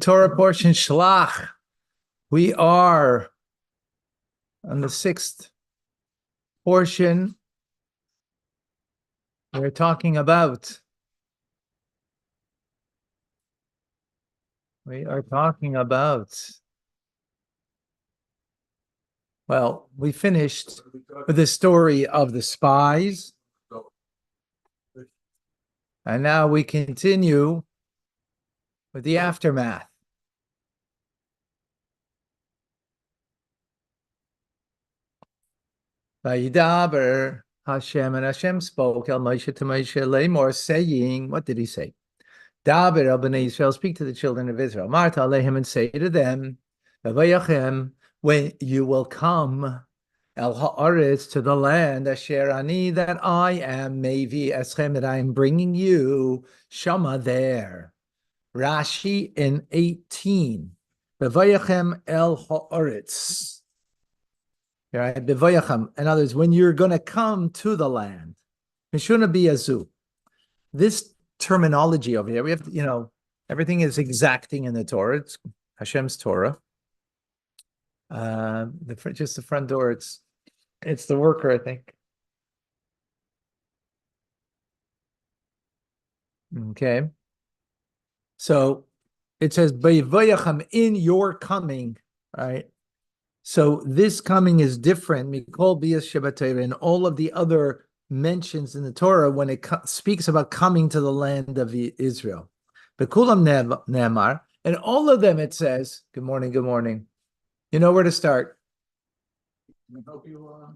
Torah portion Shelach. We are on the sixth portion. We're talking about. Well, we finished with the story of the spies. And now we continue with the aftermath. Vayidaber Hashem, and Hashem spoke El Moshe to Moshe Lemor, saying, what did he say? Daber El Bnei Israel, speak to the children of Israel. Marta Alehem, and say to them, Vayachem, when you will come El Haaretz, to the land Asher Ani, that I am Mevi Eschem, that I am bringing you Shama there. Rashi in 18. Vayachem El Haaretz. Right? In other words, when you're going to come to the land, Mishuna Biyazu. This terminology over here, we have, everything is exacting in the Torah. It's Hashem's Torah. Just the front door, it's the worker, I think. Okay. So it says, in your coming, right? So this coming is different. Mikol Bias Shabbat in all of the other mentions in the Torah when it speaks about coming to the land of Israel. Bekulam Nemar, and all of them it says, good morning, good morning. You know where to start. Shebekulam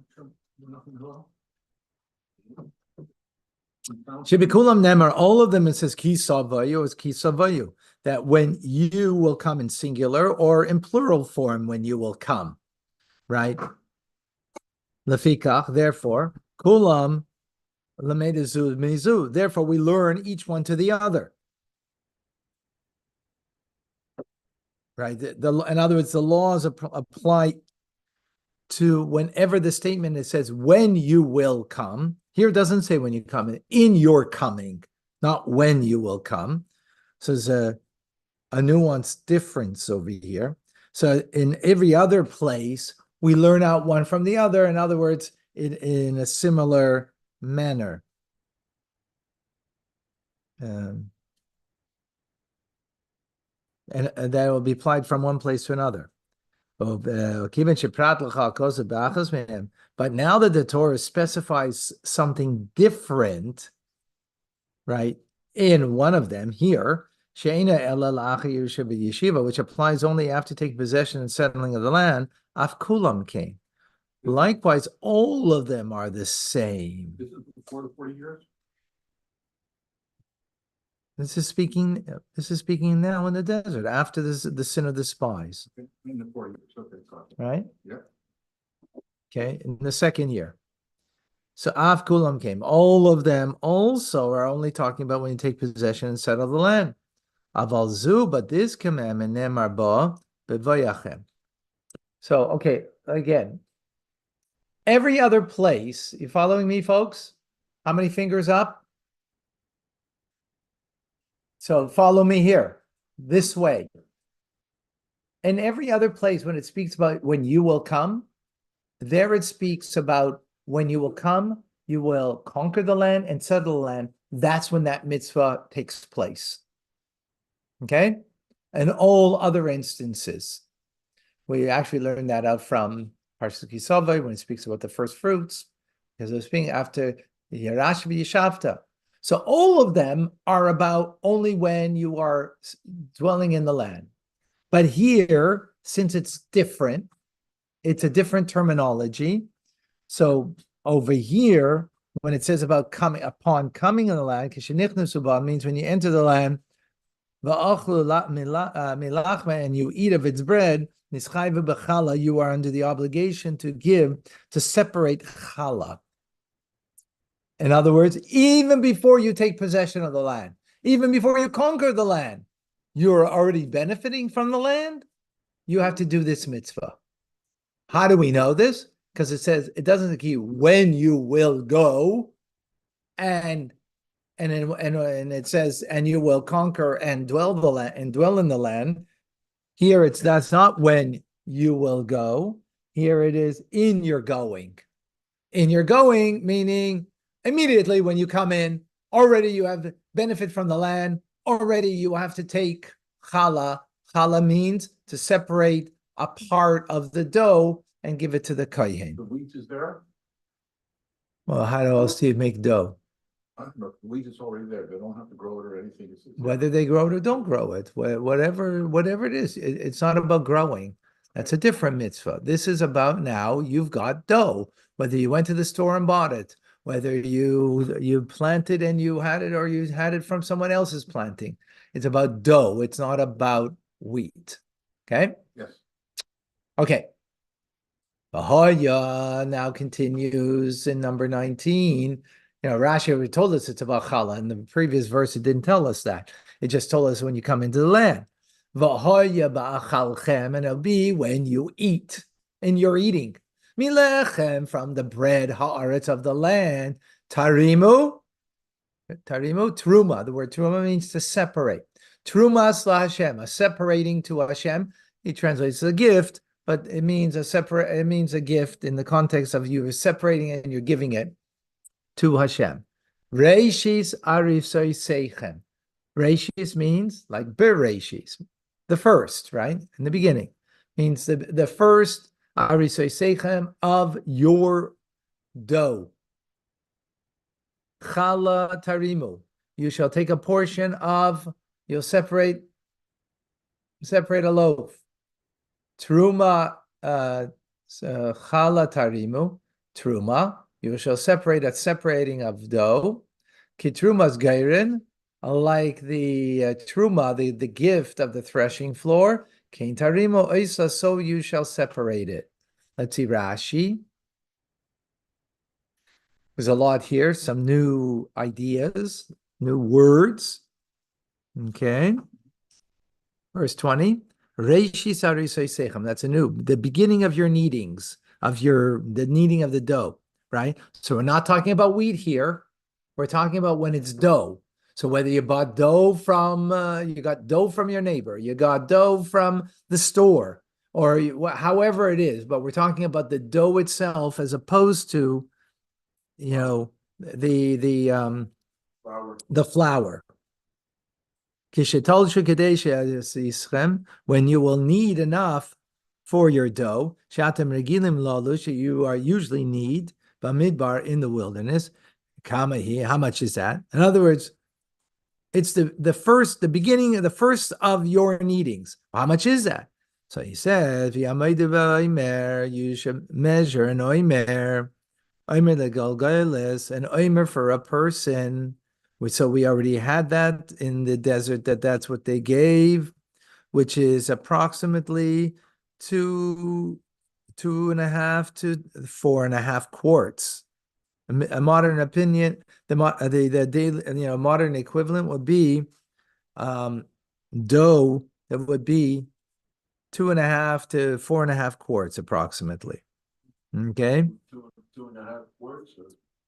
Nemar, all of them it says Kisavayu is Kisavayu. That when you will come in singular or in plural form when you will come, right? Lefikach, therefore, kulam lamedazu mizu. Therefore, we learn each one to the other. Right? In other words, the laws apply to whenever the statement it says when you will come. Here it doesn't say when you come, in your coming, not when you will come. So there's a nuanced difference over here. So in every other place, we learn out one from the other. In other words, in a similar manner. And that will be applied from one place to another. But now that the Torah specifies something different, right, in one of them here, which applies only after taking possession and settling of the land, Afkulam came. Likewise, all of them are the same. This is before the 40 years? This is speaking now in the desert, after the sin of the spies. In the 40 years, okay. Right? Yeah. Okay, in the second year. So Av Kulam came. All of them also are only talking about when you take possession and settle the land. Aval zu, but this commandment, Nemar ba, b'vayachem. So, okay, again, every other place, you following me, folks? How many fingers up? So follow me here, this way. In every other place, when it speaks about when you will come, there it speaks about when you will come, you will conquer the land and settle the land. That's when that mitzvah takes place. Okay? And all other instances. We actually learned that out from Parshas Kisavai when it speaks about the first fruits, because it was speaking after Yerash v'Yishavta. So all of them are about only when you are dwelling in the land. But here, since it's different, it's a different terminology. So over here, when it says about upon coming in the land, means when you enter the land, and you eat of its bread, you are under the obligation to separate challah. In other words, even before you take possession of the land, even before you conquer the land, you're already benefiting from the land. You have to do this mitzvah. How do we know this? Because it says, it doesn't say when you will go, and it says, and you will conquer and dwell in the land. Here that's not when you will go. Here it is in your going. In your going, meaning immediately when you come in, already you have benefit from the land. Already you have to take challah. Challah means to separate a part of the dough and give it to the kohen. The wheat is there? Well, how else do you make dough? I don't know, the wheat is already there, they don't have to grow it or anything. It's there. Whether they grow it or don't grow it, whatever it is, it's not about growing. That's a different mitzvah. This is about now you've got dough. Whether you went to the store and bought it, whether you planted and you had it, or you had it from someone else's planting. It's about dough. It's not about wheat. Okay. Yes. Okay. Bahoya now continues in number 19. Rashi already told us it's about challah. In the previous verse, it didn't tell us that. It just told us when you come into the land. Vahoya ba'achalchem, and it'll be when you eat, and you're eating. Milechem, from the bread haaretz of the land. Tarimu, truma. The word truma means to separate. Truma la Hashem, a separating to Hashem. He translates a gift, but it means a gift in the context of you separating it and you're giving it to Hashem. Reishis arifsoi seichem. Reishis means like bereshis, the first, right? In the beginning. Means the first arifsoi seichem of your dough. Chala tarimu. You shall take a portion of, you'll separate a loaf. Truma, chala tarimu, truma. You shall separate a separating of dough. Kitruma's geirin, like the truma, the gift of the threshing floor. Kein tarimu oisa, so you shall separate it. Let's see Rashi. There's a lot here, some new ideas, new words. Okay. Verse 20. That's the beginning of your kneadings, the kneading of the dough, right? So we're not talking about wheat here. We're talking about when it's dough. So whether you bought dough from, you got dough from your neighbor, you got dough from the store, or however it is, but we're talking about the dough itself as opposed to, the flour. When you will need enough for your dough, you are usually need bamidbar in the wilderness. How much is that? In other words, it's the beginning of the first of your kneadings. How much is that? So he says, you should measure an oimer. Oimer the galgalis, an oimer for a person. So we already had that in the desert, that's what they gave, which is approximately 2.5 to 4.5 quarts. A modern opinion, the daily, modern equivalent would be dough that would be 2.5 to 4.5 quarts approximately. Okay. 2.5 quarts.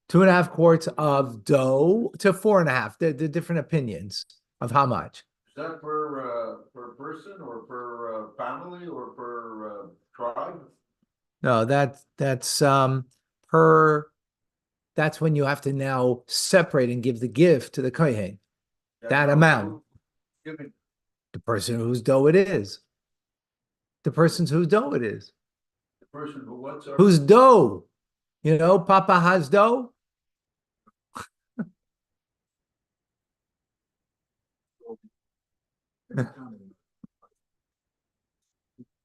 2.5 quarts of dough to 4.5. The different opinions of how much. Is that per person or per family or per tribe? No, that's per. That's when you have to now separate and give the gift to the kohen. That amount. The person whose dough it is. The person's whose dough it is. The person who what's whose dough. Papa has dough.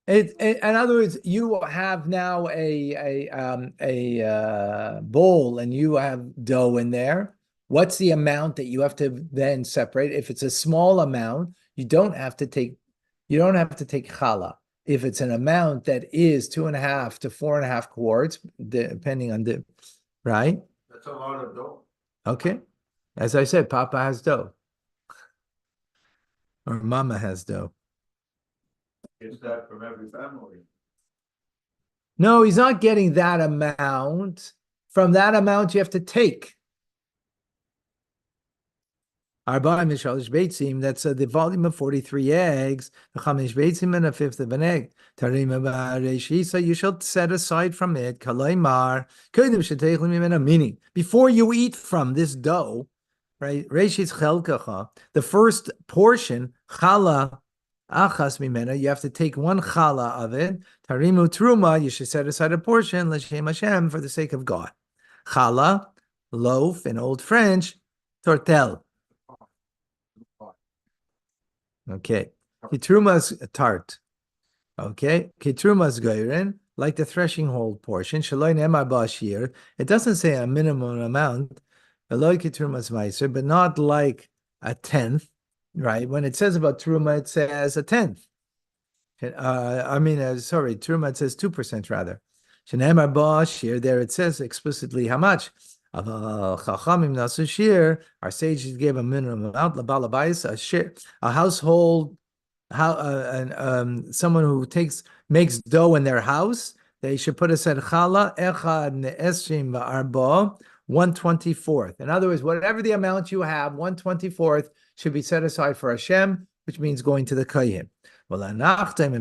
In other words, you have now a bowl and you have dough in there. What's the amount that you have to then separate? If it's a small amount, you don't have to take challah. If it's an amount that is 2.5 to 4.5 quarts, depending on right? That's a lot of dough. Okay. As I said, Papa has dough. Or Mama has dough. Is that from every family? No, he's not getting that amount. From that amount, you have to take. Arba mishalish beitzim, that's the volume of 43 eggs, chamish beitzim and a fifth of an egg. Tarima ba'areshi, so you shall set aside from it, kalaymar, kodim sheteichlim mimena, meaning, before you eat from this dough, right, reshis chelkacha, the first portion, chala, achas mimena, you have to take one chala of it, tarimu truma, you should set aside a portion, l'shem Hashem, for the sake of God. Chala, loaf, in Old French, tortel. Okay. Kitruma's tart. Okay. Kitruma's geirin, like the threshing hole portion. Shaloi nemar bashir. It doesn't say a minimum amount. Eloi kitruma's meiser, but not like a tenth, right? When it says about truma, it says a tenth. Sorry, truma, it says 2% rather. Shenemar bashir, there it says explicitly how much. Chachamim nasu shir, our sages gave a minimum amount. Labalabais, a household, someone who makes dough in their house, they should put aside chala echad ne'esrim va'arba, 1/24. In other words, whatever the amount you have, 1/24 should be set aside for Hashem, which means going to the kohen. Well, and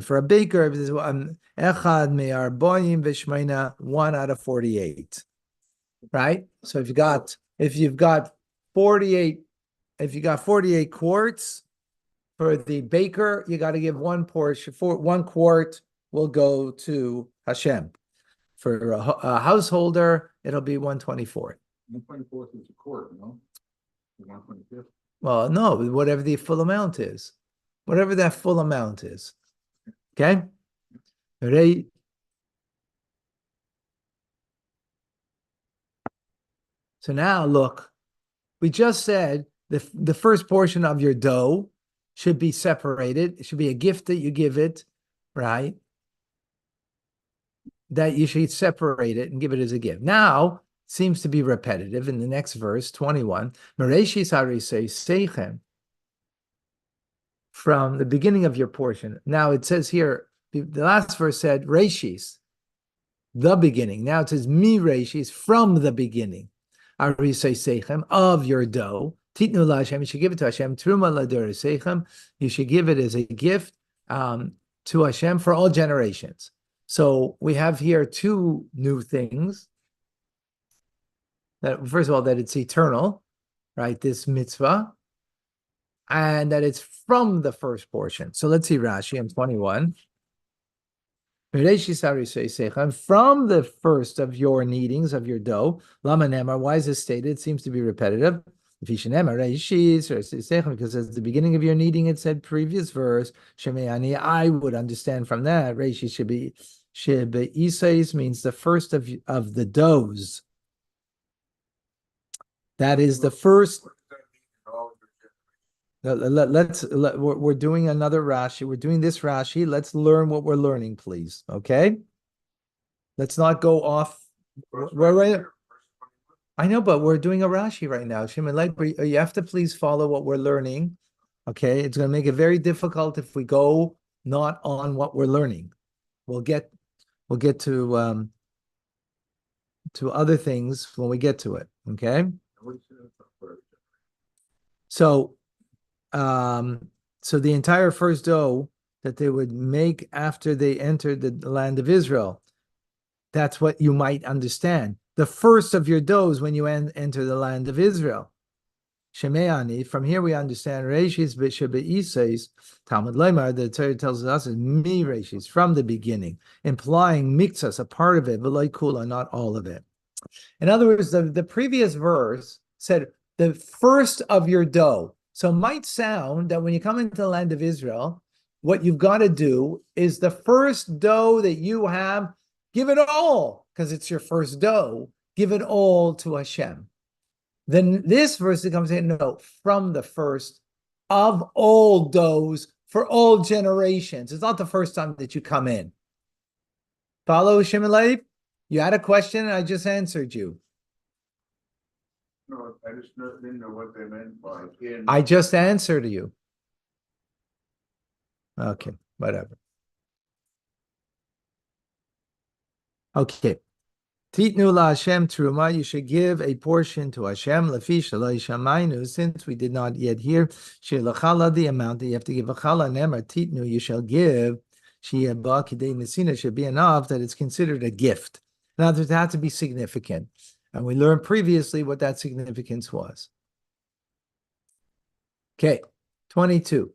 for a baker, echad me'arboim v'shmeina, 1 out of 48. Right? So if you've got 48 quarts for the baker, you got to give one portion, for 1 quart will go to Hashem. For a householder, it'll be 1/24. 1/24 is a quart, no? 1/25. Well, no, whatever the full amount is. Whatever that full amount is. Okay? Ready? So now look, we just said the first portion of your dough should be separated. It should be a gift that you give it, right? That you should separate it and give it as a gift. Now, seems to be repetitive in the next verse, 21. From the beginning of your portion. Now it says here, the last verse said, Reshis, the beginning. Now it says, Mi Reshis, from the beginning. Of your dough, Titnu la Hashem, you should give it to Hashem. Truma la Seichem, you should give it as a gift to Hashem for all generations. So we have here 2 new things. That first of all, that it's eternal, right? This mitzvah, and that it's from the first portion. So let's see Rashi in 21. From the first of your kneadings of your dough, Lama Nemar, why is this stated? It seems to be repetitive. Because at the beginning of your kneading, it said previous verse, Shemeani, I would understand from that. Reishi Shebe Isais means the first of the doughs. That is the first. We're doing another Rashi. We're doing this Rashi. Let's learn what we're learning, please. Okay? Let's not go off. I know, but we're doing a Rashi right now. Shimon, you have to please follow what we're learning. Okay? It's going to make it very difficult if we go not on what we're learning. We'll get to other things when we get to it. Okay? So the entire first dough that they would make after they entered the land of Israel, that's what you might understand. The first of your doughs when you enter the land of Israel. Shemeani, from here we understand Reshis B'Isais, Talmud Leimar, the Torah tells us is Mi Reshis, from the beginning, implying Miktsas, a part of it, V'loi Kula, not all of it. In other words, the previous verse said, the first of your dough. So it might sound that when you come into the land of Israel, what you've got to do is the first dough that you have, give it all, because it's your first dough, give it all to Hashem. Then this verse comes in, no, from the first of all doughs for all generations. It's not the first time that you come in. Follow, Shimon Leib? You had a question and I just answered you. No, I just didn't know what they meant by in. I just answered you. Okay, whatever. Okay. Titnu la Hashem truma, you should give a portion to Hashem, lefi shaloi shamaynu, since we did not yet hear, shelachala, the amount that you have to give a chala, nemar titnu, you shall give, sheyeba kidei nesina, should be enough that it's considered a gift. Now, it has to be significant. And we learned previously what that significance was. Okay, 22.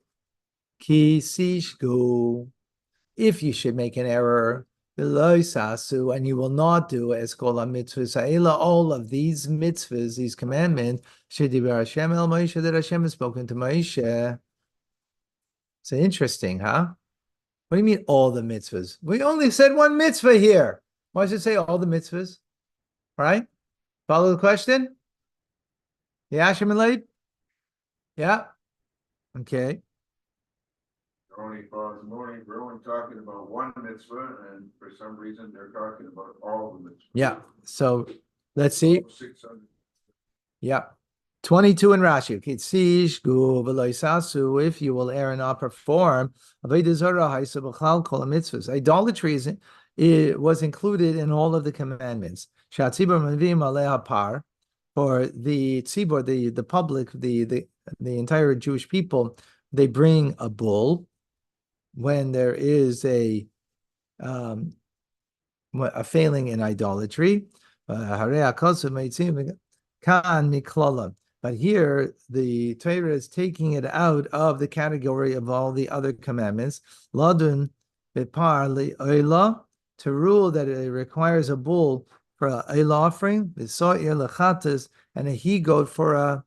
Ki sishgu, if you should make an error, and you will not do as kol mitzvahs, all of these mitzvahs, these commandments, Hashem el Moshe, that Hashem has spoken to Moshe. It's interesting, huh? What do you mean all the mitzvahs? We only said one mitzvah here. Why does it say all the mitzvahs? Right? Follow the question? Yeah, Hashem and Leib? Yeah. Okay. We're only talking about one mitzvah, and for some reason they're talking about all the mitzvahs. Yeah. So let's see. 600. Yeah. 22 in Rashi. If you will err and not perform, idolatry it was included in all of the commandments. For the tzibur, the public, the entire Jewish people, they bring a bull when there is a failing in idolatry. But here, the Torah is taking it out of the category of all the other commandments. Ladun bepar li'oila, to rule that it requires a bull for an oil offering, v'so'ir lechatas, and a he-goat for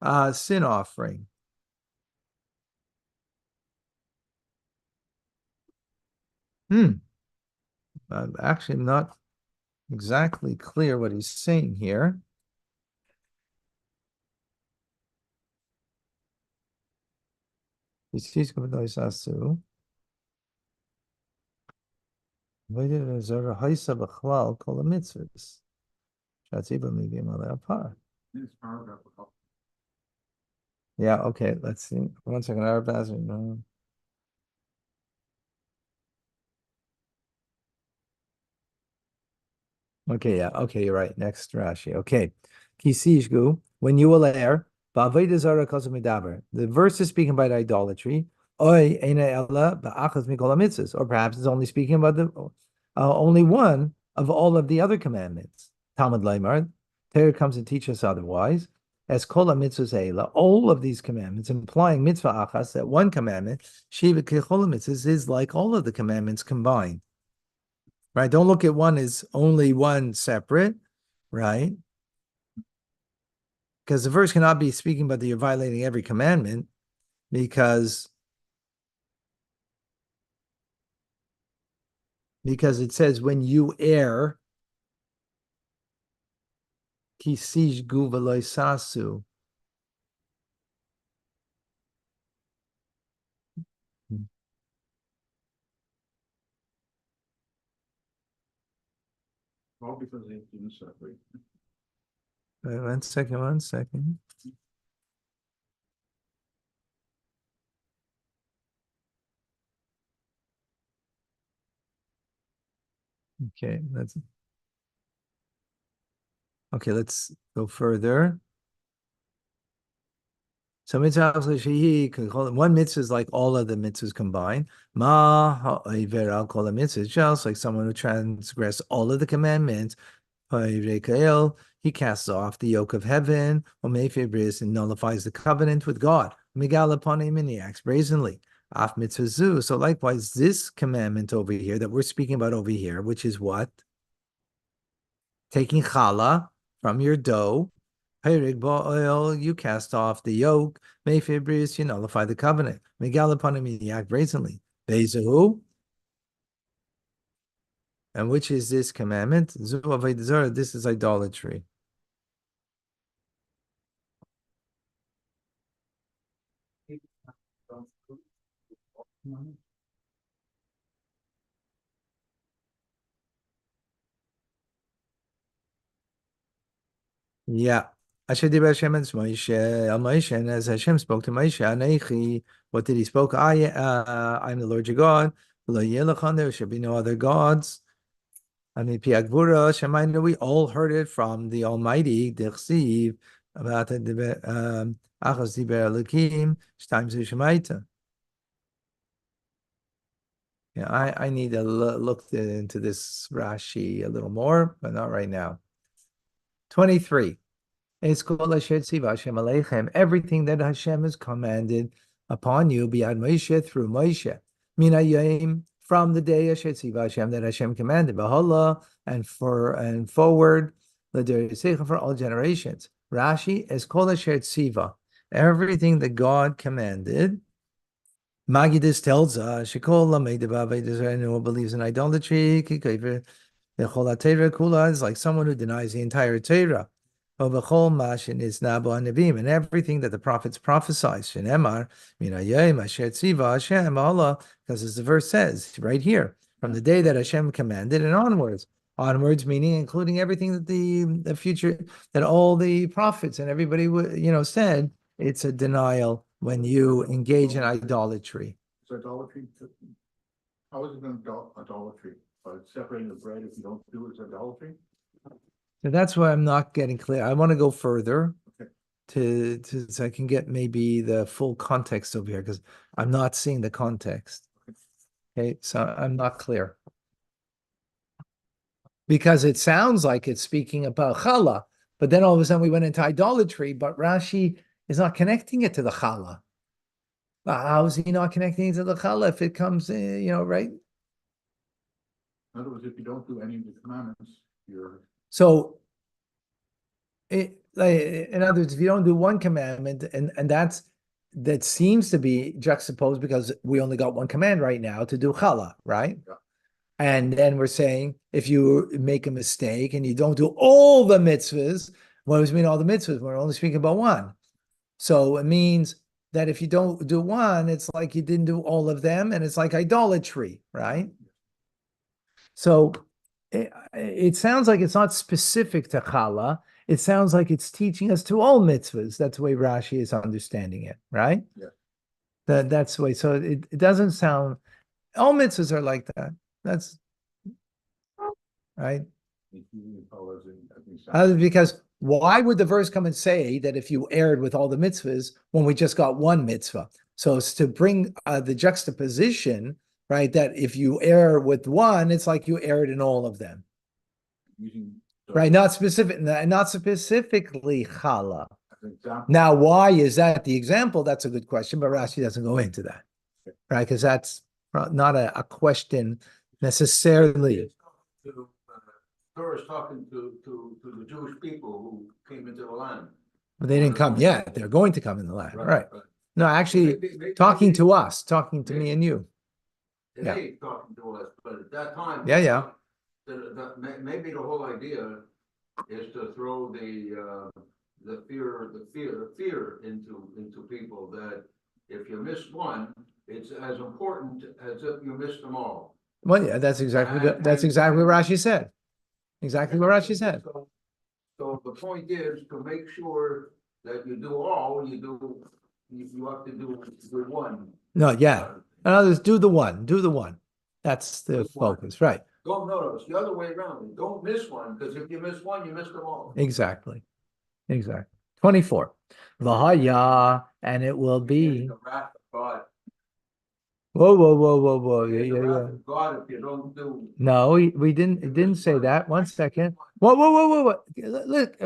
a sin offering. I'm actually not exactly clear what he's saying here. Yeah, okay, let's see. 1 second. Okay, yeah, okay, you're right. Next Rashi. Okay. Kisishgu, when you will err, the verse is speaking about idolatry. Or perhaps it's only speaking about the only one of all of the other commandments. Talmud Laimar, Torah comes and teaches us otherwise. As kol mitzvahs, all of these commandments, implying mitzvah achas, that one commandment, shiva kechol mitzvahs, is like all of the commandments combined. Right? Don't look at one as only one separate, right? Because the verse cannot be speaking about that you're violating every commandment, because it says when you err, kisij gu v'lo sasu. All because they didn't separate. Wait, 1 second, 1 second. Okay, let's go further. So one mitzvah is like all of the mitzvahs combined. Just like someone who transgressed all of the commandments. He casts off the yoke of heaven, and nullifies the covenant with God. And he acts brazenly. So likewise, this commandment over here that we're speaking about over here, which is what? Taking challah from your dough. You cast off the yoke. You nullify the covenant. You act brazenly. Bezahu. And which is this commandment? This is idolatry. Yeah. And as Hashem spoke to Moshe, what did he spoke? I'm the Lord your God. There should be no other gods. We all heard it from the Almighty, Dichsiv, about the Achos Diber Elokim, Shtaim Zu Shemaita. Yeah, I need to look into this Rashi a little more, but not right now. 23. Everything that Hashem has commanded upon you, Biad Moshe, through Moshe, Minayim, from the day Hashem that Hashem commanded, Bahala, and forward, for all generations. Rashi is called Siva. Everything that God commanded. Magidus tells us, anyone who believes in idolatry, the Chol Kula is like someone who denies the entire Torah. And everything that the prophets prophesied, because as the verse says right here, from the day that Hashem commanded and onwards meaning including everything that the future, that all the prophets and everybody said, it's a denial when you engage in idolatry. Is idolatry, how is it an idolatry? Separating the bread, if you don't do it, is idolatry? So that's why I'm not getting clear. I want to go further to so I can get maybe the full context over here, because I'm not seeing the context. Okay, so I'm not clear. Because it sounds like it's speaking about challah, but then all of a sudden we went into idolatry, but Rashi is not connecting it to the challah. How is he not connecting it to the challah if it comes, right? In other words, if you don't do any of the commandments, you're... So, in other words, if you don't do one commandment, and that seems to be juxtaposed because we only got one command right now to do challah, right? Yeah. And then we're saying if you make a mistake and you don't do all the mitzvahs, what does it mean all the mitzvahs? We're only speaking about one. So it means that if you don't do one, it's like you didn't do all of them, and it's like idolatry, right? So it sounds like it's not specific to challah. It sounds like it's teaching us to all mitzvahs. That's the way Rashi is understanding it, right? Yeah. That's the way. So it doesn't sound, all mitzvahs are like that. That's right. Because why would the verse come and say that if you erred with all the mitzvahs when we just got one mitzvah? So it's to bring the juxtaposition, right? That if you err with one, it's like you erred in all of them. Right, not specifically challah. Now, why is that the example? That's a good question, but Rashi doesn't go into that, right? Because that's not a question necessarily. Torah is talking to the Jewish people who came into the land. But they didn't come yet. They're going to come in the land, right? No, actually, maybe, talking to us, talking to me and you. Today, talking to us, but at that time, maybe the whole idea is to throw the fear into people that if you miss one, it's as important as if you missed them all. Well, yeah, that's exactly what Rashi said. Exactly what Rashi said. So the point is to make sure that you do all. You have to do one. No, yeah. In other words, do the one. That's the focus, right? Don't notice the other way around. Don't miss one, because if you miss one, you miss them all. Exactly. 24. V'haya, and it will be. The wrath of God. Whoa. The Yeah. wrath of God if you don't do. No, we didn't. It didn't say that. 1 second. Whoa. Look,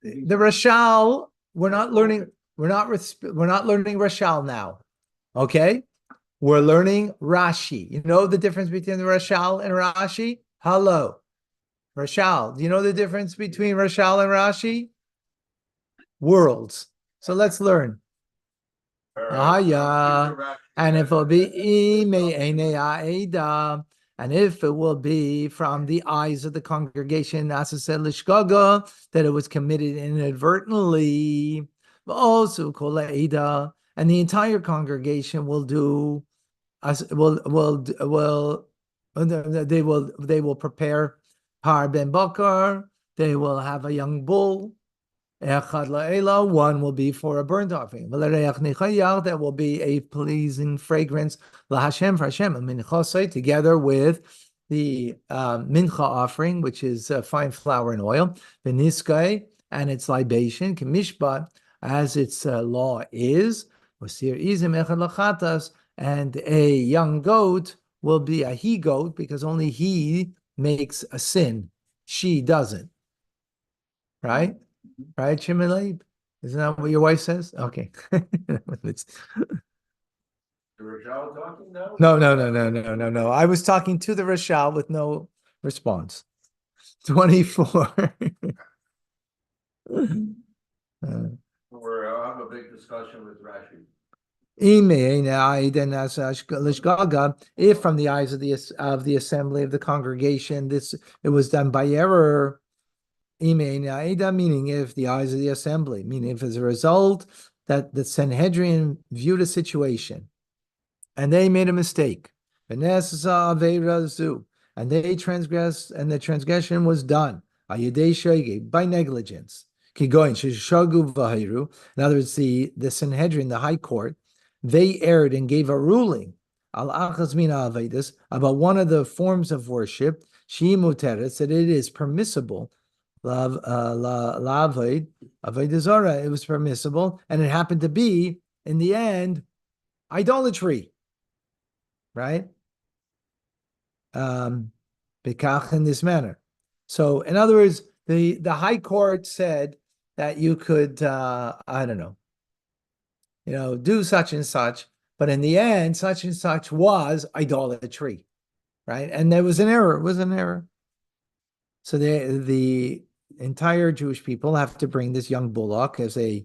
the Rashal. We're not learning. We're not learning Rashal now. Okay. We're learning Rashi. You know the difference between the Rashal and Rashi? Hello. Rashal. Do you know the difference between Rashal and Rashi? Worlds. So let's learn. And if it will be and if it will be from the eyes of the congregation, that it was committed inadvertently, also and the entire congregation will do. They will prepare par ben bakar. They will have a young bull. One will be for a burnt offering. That will be a pleasing fragrance for Hashem, together with the mincha offering, which is fine flour and oil, v'niskai, and its libation, k'mishpat, as its law is, osir izim echad lachatas, and a young goat will be a he goat because only he makes a sin, she doesn't. Right? Right, Shimon? Isn't that what your wife says? Okay. The Rashal talking now? No. I was talking to the Rashal with no response. 24. Or I'll have a big discussion with Rashi. If from the eyes of the assembly of the congregation, it was done by error. Meaning if the eyes of the assembly, meaning if as a result that the Sanhedrin viewed a situation and they made a mistake, and they transgressed, and the transgression was done by negligence. In other words, the Sanhedrin, the High Court, they erred and gave a ruling about one of the forms of worship, that it is permissible. It was permissible, and it happened to be, in the end, idolatry, right? In this manner. So, in other words, the High Court said that you could, I don't know, do such and such, but in the end, such and such was idolatry, right? And there was an error. It was an error. So the entire Jewish people have to bring this young bullock as a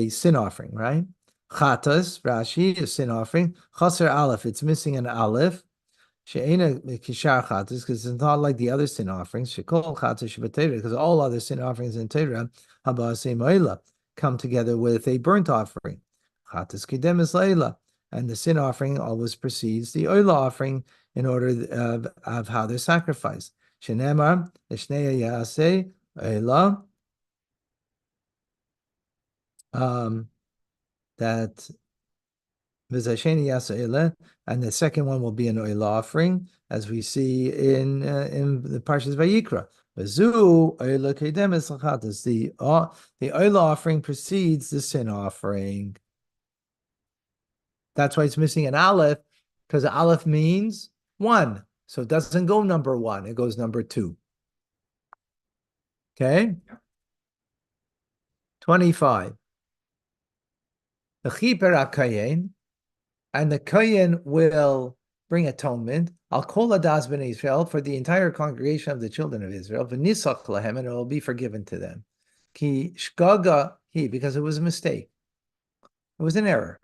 sin offering, right? Chatas, Rashi, a sin offering. Chaser Aleph, it's missing an Aleph. She'ena kishar chatas, because it's not like the other sin offerings. Shekol chatas shebatera, because all other sin offerings in Torah, habasei moila, come together with a burnt offering. Chatas kedemis leila, and the sin offering always precedes the oila offering in order of how they're sacrificed. Shenemar l'shnei yaseh oila, that and the second one will be an oil offering, as we see in the Parshas Vayikra. The oil offering precedes the sin offering. That's why it's missing an aleph, because aleph means one. So it doesn't go number one, it goes number two. Okay? 25. The chiper akayin, and the Kohen will bring atonement. I'll call Adas ben Israel for the entire congregation of the children of Israel. V'nisach lahem, and it will be forgiven to them. Ki shgaga he, because it was a mistake. It was an error.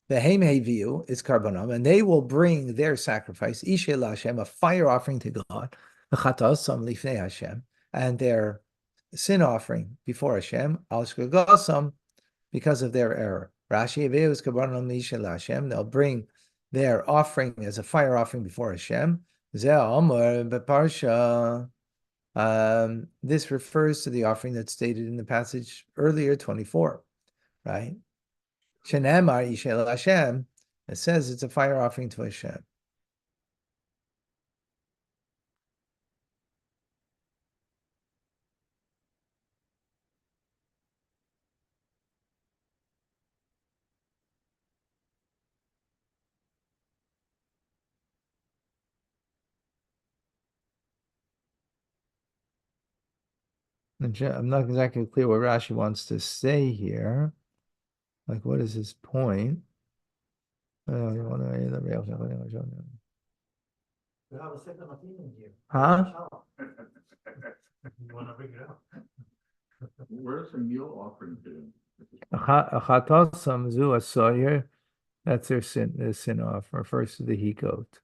The Heim Heviu is karbanom, and they will bring their sacrifice, Ishe Hashem, a fire offering to God, v'chatasam lifnei Hashem, and their sin offering before Hashem, al shgagasam, because of their error. Rashi Aveus Kabbanon Misha Hashem, they'll bring their offering as a fire offering before Hashem. This refers to the offering that's stated in the passage earlier, 24, right? Shenemar Ishel Hashem, it says it's a fire offering to Hashem. I'm not exactly clear what Rashi wants to say here. Like, what is his point? Huh? Where's the meal offering to? Achatasam zu asoyer. That's their sin off, refers to the he goat.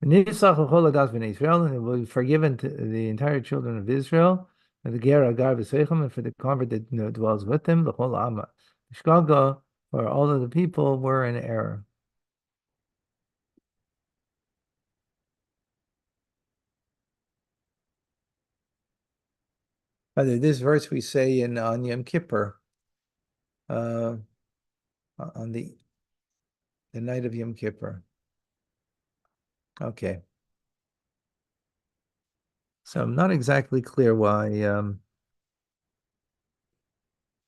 And it will be forgiven to the entire children of Israel, and the ger agar v'seichem, and for the convert that dwells with them, the whole amma. Shgaga, where all of the people were in error. This verse we say on Yom Kippur, on the night of Yom Kippur. Okay. So I'm not exactly clear why,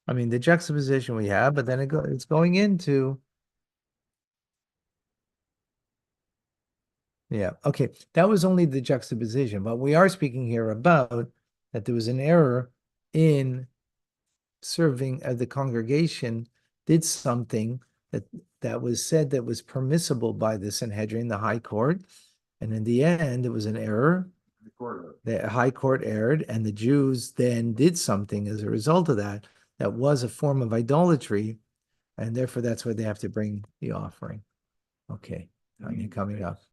I mean, the juxtaposition we have, but then it's going into, yeah, okay. That was only the juxtaposition, but we are speaking here about that there was an error in serving the congregation did something that was said that was permissible by the Sanhedrin, the High Court, and in the end, it was an error. The High Court erred, and the Jews then did something as a result of that that was a form of idolatry, and therefore that's why they have to bring the offering. Okay, coming up.